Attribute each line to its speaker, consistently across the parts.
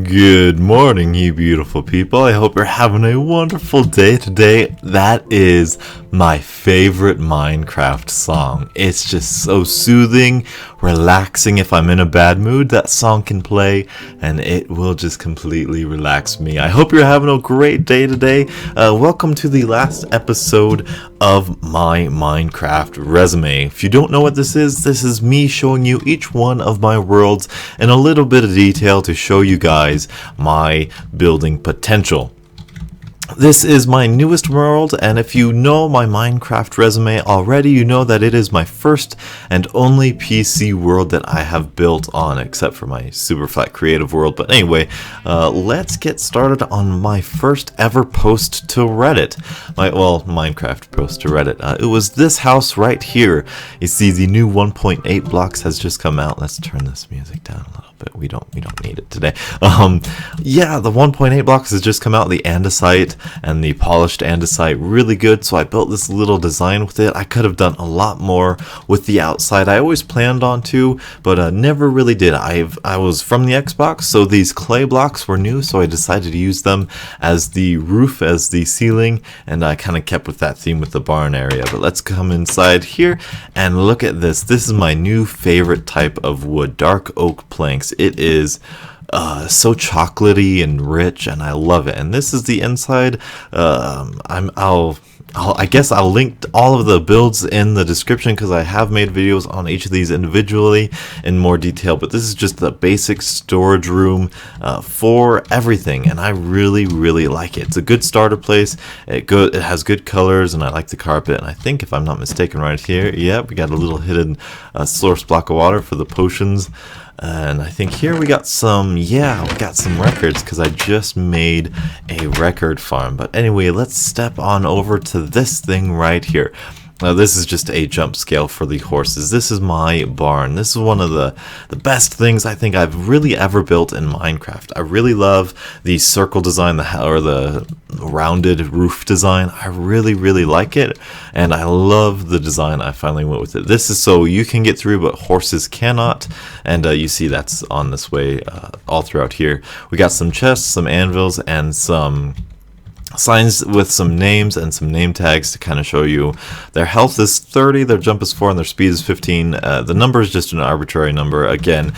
Speaker 1: Good morning, you beautiful people. I hope you're having a wonderful day today. That is my favorite Minecraft song. It's just so soothing, relaxing. If I'm in a bad mood, that song can play and it will just completely relax me. I hope you're having a great day today. Welcome to the last episode of my Minecraft resume. If you don't know what this is me showing you each one of my worlds in a little bit of detail to show you guys my building potential. This is my newest world, and if you know my Minecraft resume already, you know that it is my first and only PC world that I have built on, except for my super flat creative world. But anyway, let's get started on my first ever post to Reddit. Minecraft post to Reddit. It was this house right here. You see, the new 1.8 blocks has just come out. Let's turn this music down a little bit. We don't need it today. Yeah, the 1.8 blocks has just come out. The andesite and the polished andesite, really good. So I built this little design with it. I could have done a lot more with the outside. I always planned on to, but never really did. I was from the Xbox, so these clay blocks were new, so I decided to use them as the roof, as the ceiling, and I kind of kept with that theme with the barn area. But let's come inside here and look at this. This is my new favorite type of wood, dark oak planks. It is so chocolatey and rich, and I love it. And this is the inside. I guess I'll link all of the builds in the description because I have made videos on each of these individually in more detail. But this is just the basic storage room for everything, and I really like it. It's a good starter place. It has good colors, and I like the carpet. And I think, if I'm not mistaken, right here, yeah, we got a little hidden source block of water for the potions. And I think here we got some records because I just made a record farm. But anyway, let's step on over to this thing right here. Now, this is just a jump scale for the horses. This is my barn. This is one of the best things I think I've really ever built in Minecraft. I really love the circle design, the rounded roof design. I really like it, and I love the design I finally went with it. This is so you can get through, but horses cannot, and you see that's on this way all throughout here. We got some chests, some anvils, and some signs with some names and some name tags to kind of show you their health is 30, their jump is 4, and their speed is 15. The number is just an arbitrary number. Again,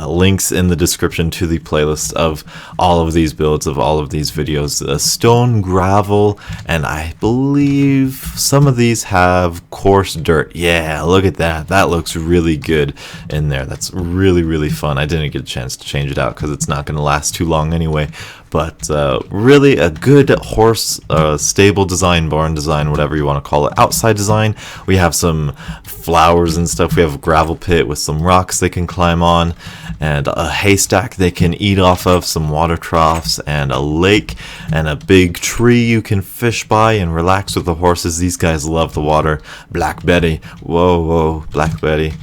Speaker 1: links in the description to the playlist of all of these builds, of all of these videos. Stone, gravel, and I believe some of these have coarse dirt. Yeah, look at that. That looks really good in there. That's really fun. I didn't get a chance to change it out because it's not going to last too long anyway. But really a good horse stable design, barn design, whatever you want to call it. Outside design, we have some flowers and stuff. We have a gravel pit with some rocks they can climb on, and a haystack they can eat off of, some water troughs, and a lake, and a big tree you can fish by and relax with the horses. These guys love the water. Black Betty. Whoa, Black Betty.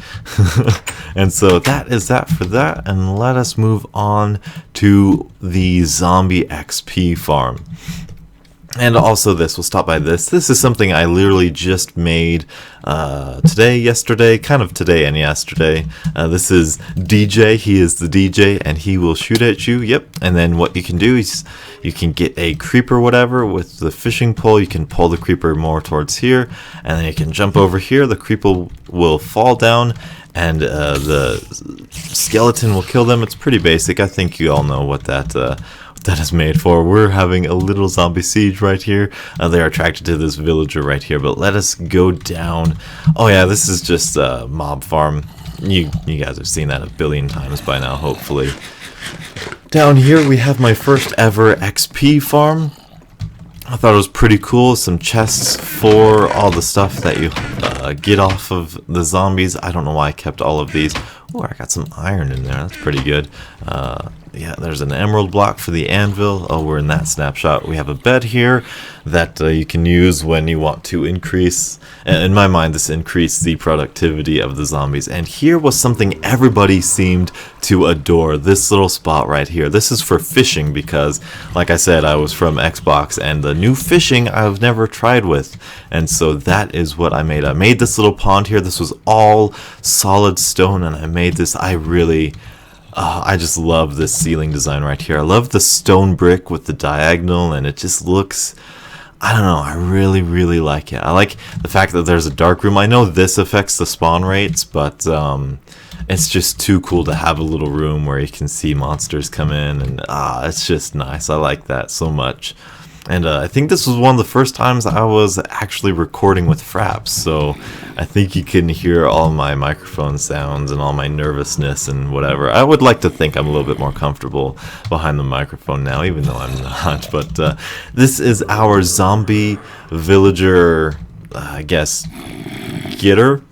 Speaker 1: And so that is that for that, and let us move on to the Zombie XP Farm. And also this, we'll stop by this. This is something I literally just made yesterday, kind of today and yesterday. This is DJ. He is the DJ, and he will shoot at you. Yep. And then what you can do is you can get a creeper, whatever, with the fishing pole. You can pull the creeper more towards here, and then you can jump over here. The creeper will fall down, and the skeleton will kill them. It's pretty basic. I think you all know what that is made for. We're having a little zombie siege right here. They are attracted to this villager right here, but let us go down. Oh yeah, this is just a mob farm. You guys have seen that a billion times by now, hopefully. Down here we have my first ever XP farm. I thought it was pretty cool. Some chests for all the stuff that you get off of the zombies. I don't know why I kept all of these. Oh, I got some iron in there. That's pretty good. Yeah, there's an emerald block for the anvil. Oh, we're in that snapshot. We have a bed here that you can use when you want to increase, in my mind, this increased the productivity of the zombies. And here was something everybody seemed to adore. This little spot right here. This is for fishing because, like I said, I was from Xbox, and the new fishing I've never tried with. And so that is what I made. I made this little pond here. This was all solid stone, and I made this. I just love this ceiling design right here. I love the stone brick with the diagonal, and it just looks, I don't know, I really, really like it. I like the fact that there's a dark room. I know this affects the spawn rates, but it's just too cool to have a little room where you can see monsters come in, and it's just nice. I like that so much. And I think this was one of the first times I was actually recording with Fraps, so I think you can hear all my microphone sounds and all my nervousness and whatever. I would like to think I'm a little bit more comfortable behind the microphone now, even though I'm not. But this is our zombie villager, I guess, getter,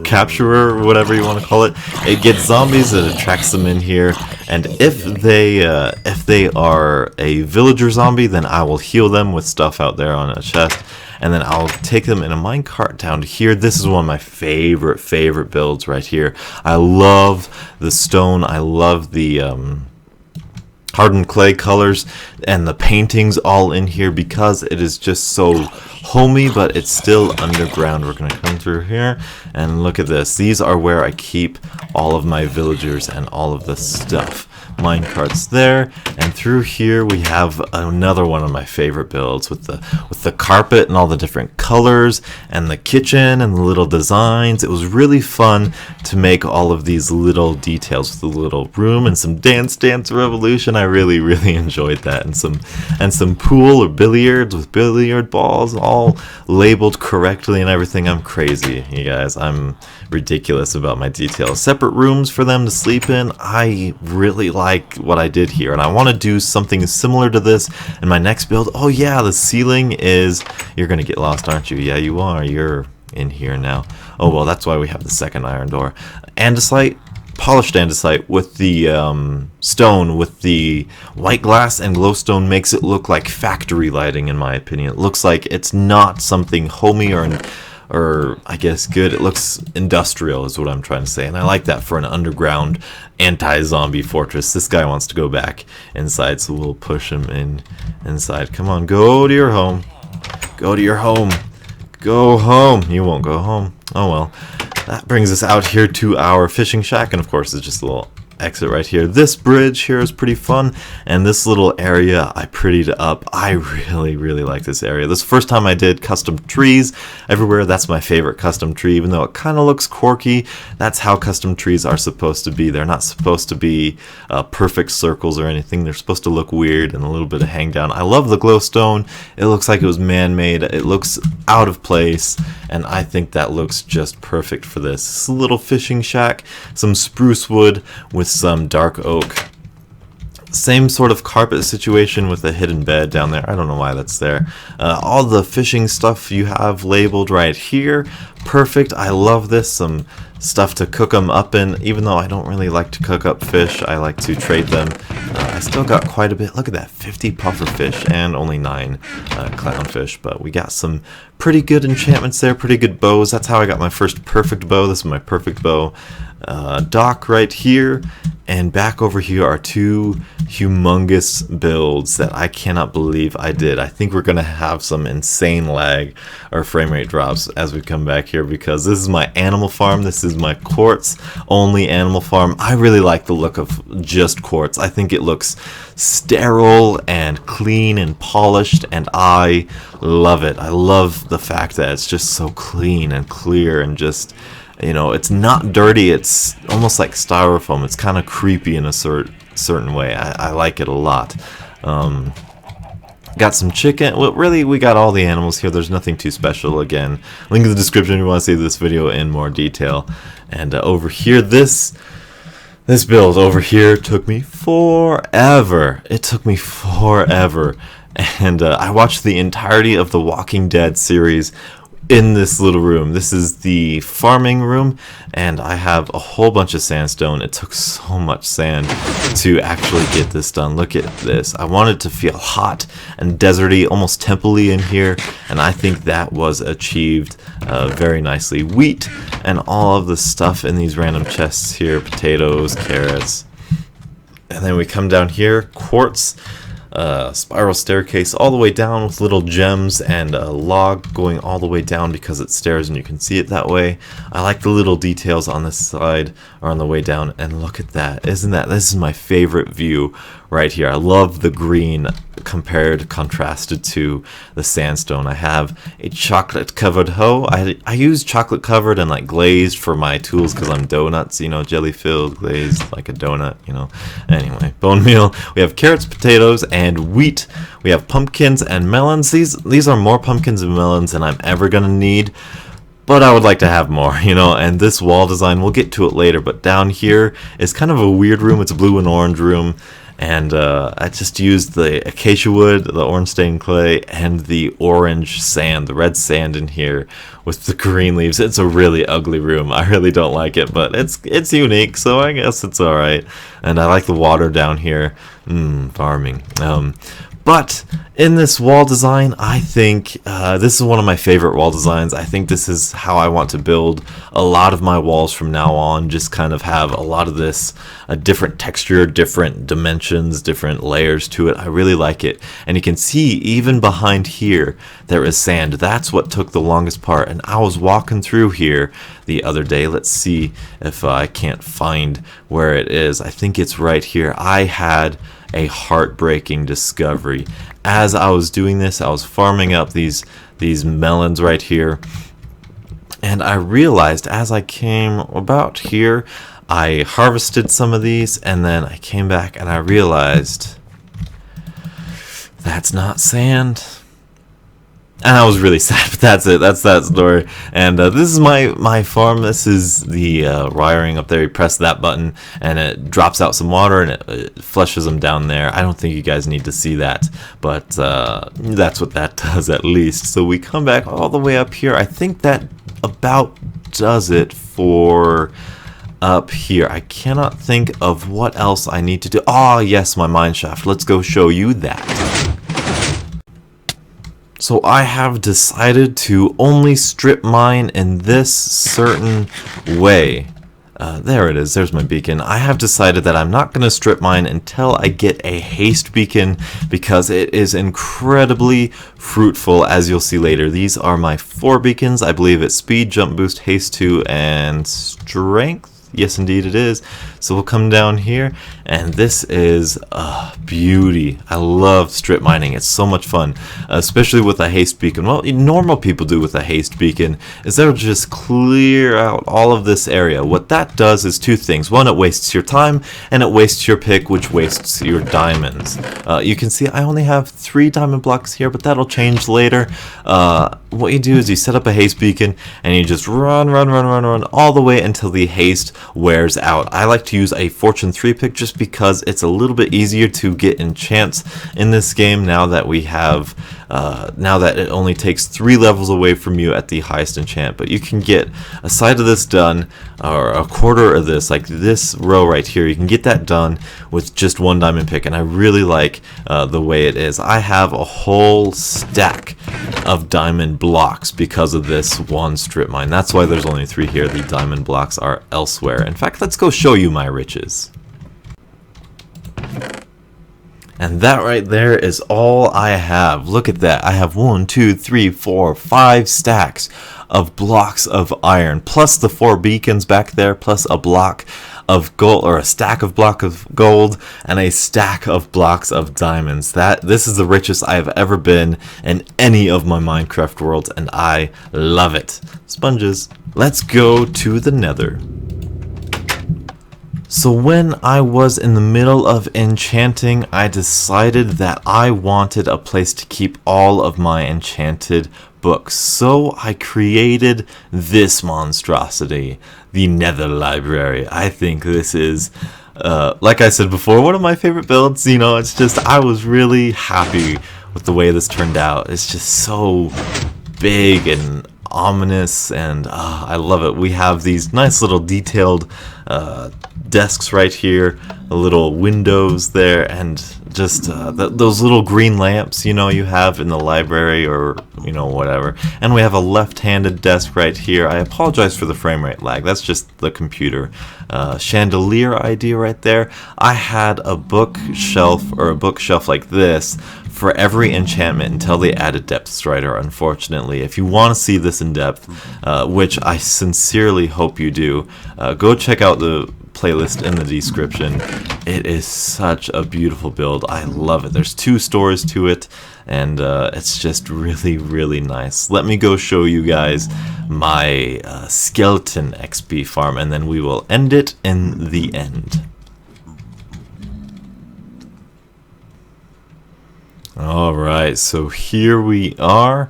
Speaker 1: capturer, whatever you want to call it. It gets zombies, it attracts them in here, and if they are a villager zombie, then I will heal them with stuff out there on a chest, and then I'll take them in a minecart down to here. This is one of my favorite builds right here. I love the stone, I love the hardened clay colors and the paintings all in here because it is just so homey, but it's still underground. We're going to come through here and look at this. These are where I keep all of my villagers and all of the stuff. Minecarts there, and through here we have another one of my favorite builds with the carpet and all the different colors and the kitchen and the little designs. It was really fun to make all of these little details with the little room and some Dance Revolution. I really enjoyed that, and some pool or billiards with billiard balls all labeled correctly and everything. I'm crazy, you guys. I'm ridiculous about my details. Separate rooms for them to sleep in. I really like what I did here, and I want to do something similar to this in my next build. Oh yeah, the ceiling is, you're gonna get lost, aren't you? Yeah, you are. You're in here now. Oh well, that's why we have the second iron door. Andesite, polished andesite with the stone with the white glass and glowstone makes it look like factory lighting, in my opinion. It looks like it's not something homey or I guess good. It looks industrial is what I'm trying to say, and I like that for an underground anti-zombie fortress. This guy wants to go back inside, so we'll push him inside. Come on, go to your home. Go to your home. Go home. You won't go home. Oh well. That brings us out here to our fishing shack, and of course it's just a little exit right here. This bridge here is pretty fun, and this little area I prettied up. I really like this area. This first time I did custom trees everywhere. That's my favorite custom tree, even though it kind of looks quirky. That's how custom trees are supposed to be. They're not supposed to be perfect circles or anything. They're supposed to look weird and a little bit of hang down. I love the glowstone. It looks like it was man-made. It looks out of place, and I think that looks just perfect for this. This little fishing shack, some spruce wood with some dark oak. Same sort of carpet situation with a hidden bed down there. I don't know why that's there. All the fishing stuff you have labeled right here. Perfect. I love this. Some stuff to cook them up in. Even though I don't really like to cook up fish, I like to trade them. I still got quite a bit. Look at that, 50 puffer fish and only 9 clownfish. But we got some pretty good enchantments there, pretty good bows. That's how I got my first perfect bow. This is my perfect bow. Dock right here, and back over here are 2 humongous builds that I cannot believe I did. I think we're gonna have some insane lag or frame rate drops as we come back here, because this is my animal farm. This is my quartz only animal farm. I really like the look of just quartz. I think it looks sterile and clean and polished, and I love it. I love the fact that it's just so clean and clear and just, you know, it's not dirty. It's almost like styrofoam. It's kind of creepy in a certain way. I like it a lot. Got some chicken. Well, really, we got all the animals here. There's nothing too special. Again, link in the description if you want to see this video in more detail. And over here, this build over here took me forever. It took me forever. And I watched the entirety of the Walking Dead series in this little room. This is the farming room, and I have a whole bunch of sandstone. It took so much sand to actually get this done. Look at this. I wanted to feel hot and deserty, almost temple-y in here, and I think that was achieved very nicely. Wheat and all of the stuff in these random chests here, potatoes, carrots. And then we come down here, quartz. spiral staircase all the way down with little gems and a log going all the way down because it's stairs and you can see it that way. I like the little details on this side or on the way down, and look at that. This is my favorite view right here. I love the green contrasted to the sandstone. I have a chocolate covered hoe. I use chocolate covered and like glazed for my tools because I'm donuts, you know, jelly filled, glazed like a donut, you know. Anyway, bone meal. We have carrots, potatoes, and wheat. We have pumpkins and melons. These are more pumpkins and melons than I'm ever gonna need, but I would like to have more, you know. And this wall design, we'll get to it later, but down here is kind of a weird room. It's a blue and orange room, and I just used the acacia wood, the orange stained clay, and the orange sand, the red sand in here with the green leaves. It's a really ugly room. I really don't like it, but it's unique, so I guess it's alright. And I like the water down here. Farming. But in this wall design, I think this is one of my favorite wall designs. I think this is how I want to build a lot of my walls from now on. Just kind of have a lot of this, a different texture, different dimensions, different layers to it. I really like it. And you can see even behind here, there is sand. That's what took the longest part. And I was walking through here the other day. Let's see if I can't find where it is. I think it's right here. I had a heartbreaking discovery. As I was doing this, I was farming up these melons right here, and I realized as I came about here, I harvested some of these, and then I came back and I realized that's not sand. And I was really sad, but that's it. That's that story. And this is my farm. This is the wiring up there. You press that button, and it drops out some water, and it flushes them down there. I don't think you guys need to see that, but that's what that does at least. So we come back all the way up here. I think that about does it for up here. I cannot think of what else I need to do. Oh, yes, my mine shaft. Let's go show you that. So I have decided to only strip mine in this certain way. There it is, there's my beacon. I have decided that I'm not going to strip mine until I get a haste beacon, because it is incredibly fruitful, as you'll see later. These are my 4 beacons. I believe it's speed, jump boost, haste 2, and strength. Yes, indeed it is. So we'll come down here, and this is beauty. I love strip mining. It's so much fun, especially with a haste beacon. Well, normal people do with a haste beacon is they'll just clear out all of this area. What that does is 2 things. One, it wastes your time, and it wastes your pick, which wastes your diamonds. You can see I only have 3 diamond blocks here, but that'll change later. What you do is you set up a haste beacon, and you just run all the way until the haste wears out. I like to use a fortune 3 pick just because it's a little bit easier to get enchants in this game now that we have now that it only takes 3 levels away from you at the highest enchant. But you can get a side of this done, or a quarter of this, like this row right here, you can get that done with just 1 diamond pick, and I really like the way it is. I have a whole stack of diamond blocks because of this 1 strip mine. That's why there's only 3 here. The diamond blocks are elsewhere. In fact, let's go show you my riches. And that right there is all I have. Look at that. I have 1, 2, 3, 4, 5 stacks of blocks of iron, plus the 4 beacons back there, plus a block of gold, or a stack of block of gold, and a stack of blocks of diamonds. This is the richest I have ever been in any of my Minecraft worlds, and I love it. Sponges. Let's go to the Nether. So when I was in the middle of enchanting, I decided that I wanted a place to keep all of my enchanted books. So I created this monstrosity, the Nether Library. I think this is, like I said before, one of my favorite builds. You know, it's just, I was really happy with the way this turned out. It's just so big and ominous, and I love it. We have these nice little detailed desks right here, the little windows there, and just those little green lamps, you know, you have in the library, or you know, whatever. And we have a left-handed desk right here. I apologize for the frame rate lag, that's just the computer. Chandelier idea right there. I had a bookshelf like this for every enchantment until they added Depth Strider, unfortunately. If you want to see this in depth, which I sincerely hope you do, go check out the playlist in the description. It is such a beautiful build. I love it. There's 2 stores to it, and it's just really, really nice. Let me go show you guys my skeleton XP farm, and then we will end it in the end. Alright, so here we are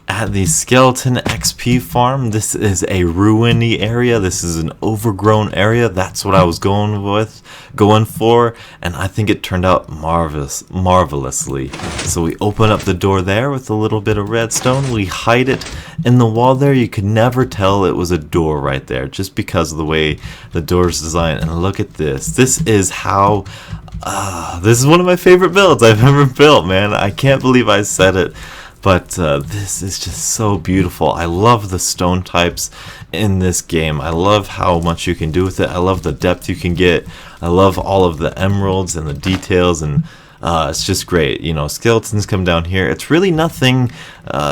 Speaker 1: at the skeleton XP farm. This is a ruiny area. This is an overgrown area. That's what I was going for, and I think it turned out marvelously. So we open up the door there with a little bit of redstone. We hide it in the wall there. You could never tell it was a door right there, just because of the way the door is designed. And look at this. This is how this is one of my favorite builds I've ever built, man. I can't believe I said it, but this is just so beautiful. I love the stone types in this game. I love how much you can do with it. I love the depth you can get. I love all of the emeralds and the details, and it's just great. You know, skeletons come down here. It's really nothing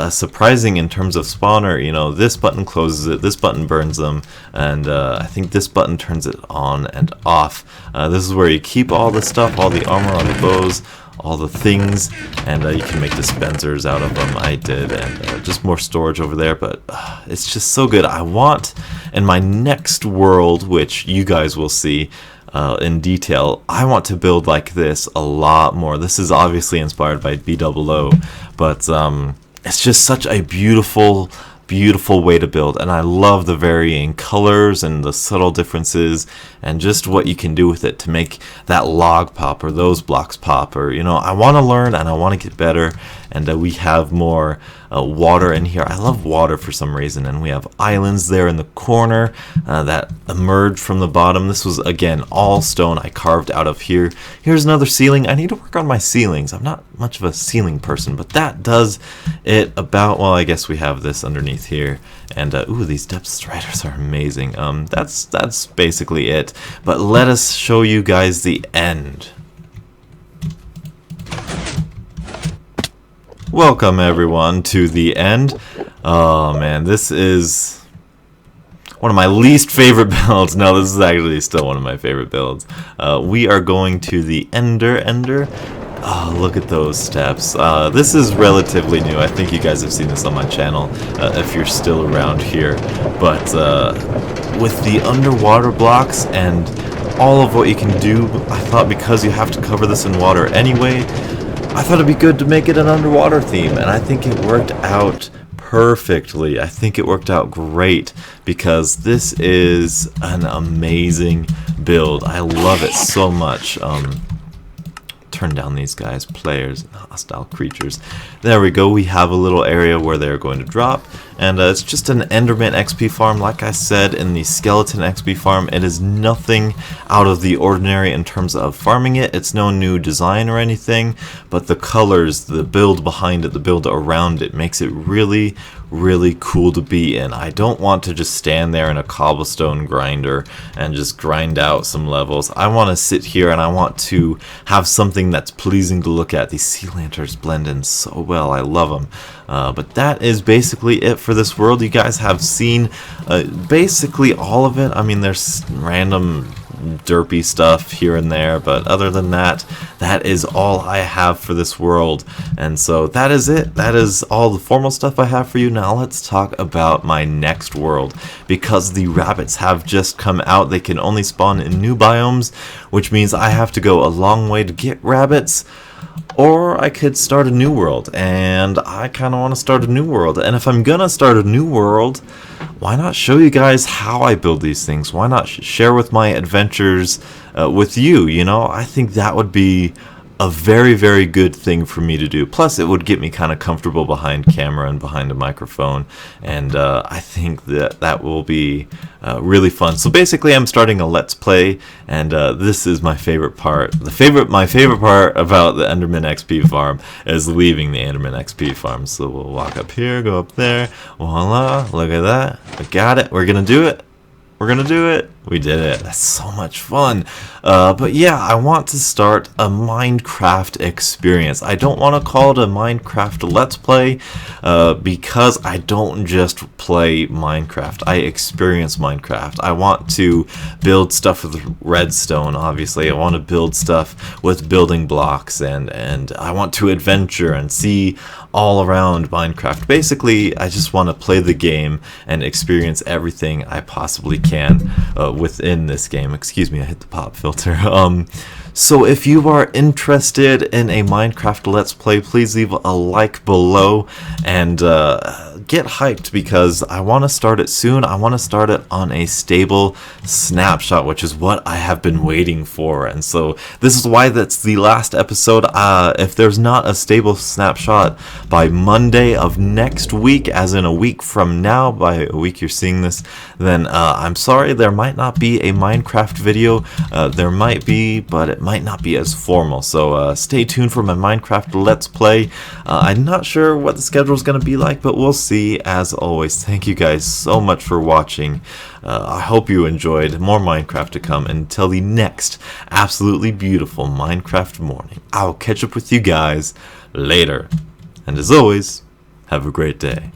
Speaker 1: surprising in terms of spawner. You know, this button closes it, this button burns them, and I think this button turns it on and off. This is where you keep all the stuff, all the armor, all the bows, all the things, and you can make dispensers out of them. I did, and just more storage over there, but it's just so good. I want, in my next world, which you guys will see in detail, I want to build like this a lot more. This is obviously inspired by BOO, but it's just such a beautiful way to build, and I love the varying colors and the subtle differences and just what you can do with it to make that log pop or those blocks pop, or you know, I want to learn and I want to get better. And we have more water in here. I love water for some reason, and we have islands there in the corner that emerge from the bottom. This was, again, all stone I carved out of here. Here's another ceiling. I need to work on my ceilings. I'm not much of a ceiling person, but that does it about. Well, I guess we have this underneath here, and ooh, these depth striders are amazing. That's basically it, but let us show you guys the end. Welcome everyone to the end. Oh man, this is one of my least favorite builds. No, this is actually still one of my favorite builds. We are going to the Ender. Oh, look at those steps. This is relatively new. I think you guys have seen this on my channel if you're still around here. But with the underwater blocks and all of what you can do, I thought because you have to cover this in water anyway, I thought it'd be good to make it an underwater theme, and I think it worked out perfectly. I think it worked out great because this is an amazing build. I love it so much. Turn down these guys, players, hostile creatures. There we go. We have a little area where they're going to drop, and it's just an Enderman XP farm. Like I said, in the skeleton XP farm, it is nothing out of the ordinary in terms of farming it. It's no new design or anything, but the colors, the build behind it, the build around it makes it really cool to be in. I don't want to just stand there in a cobblestone grinder and just grind out some levels. I want to sit here and I want to have something that's pleasing to look at. These sea lanterns blend in so well. I love them. But that is basically it for this world. You guys have seen basically all of it. I mean, there's random derpy stuff here and there, but other than that, that is all I have for this world. And so that is it. That is all the formal stuff I have for you. Now let's talk about my next world, because the rabbits have just come out. They can only spawn in new biomes, which means I have to go a long way to get rabbits. Or I could start a new world, and I kind of want to start a new world. And if I'm gonna start a new world, why not show you guys how I build these things? Why not share with my adventures with you? You know, I think that would be a very, very good thing for me to do. Plus, it would get me kind of comfortable behind camera and behind a microphone, and I think that will be really fun. So basically, I'm starting a Let's Play, and this is my favorite part. My favorite part about the Enderman XP Farm is leaving the Enderman XP Farm. So we'll walk up here, go up there, voila, look at that, we got it, we're gonna do it. We're gonna do it. We did it. That's so much fun. But yeah, I want to start a Minecraft experience. I don't want to call it a Minecraft Let's Play because I don't just play Minecraft. I experience Minecraft. I want to build stuff with redstone, obviously. I want to build stuff with building blocks, and I want to adventure and see all around Minecraft. Basically, I just want to play the game and experience everything I possibly can within this game. Excuse me, I hit the pop filter. So if you are interested in a Minecraft Let's Play, please leave a like below and get hyped, because I want to start it soon. I want to start it on a stable snapshot, which is what I have been waiting for. And so this is why that's the last episode. If there's not a stable snapshot by Monday of next week, as in a week from now, by a week you're seeing this, then I'm sorry, there might not be a Minecraft video. There might be, but it might not be as formal. So stay tuned for my Minecraft Let's Play. I'm not sure what the schedule is going to be like, but we'll see. As always, thank you guys so much for watching. I hope you enjoyed. More Minecraft to come. Until the next absolutely beautiful Minecraft morning, I'll catch up with you guys later. And as always, have a great day.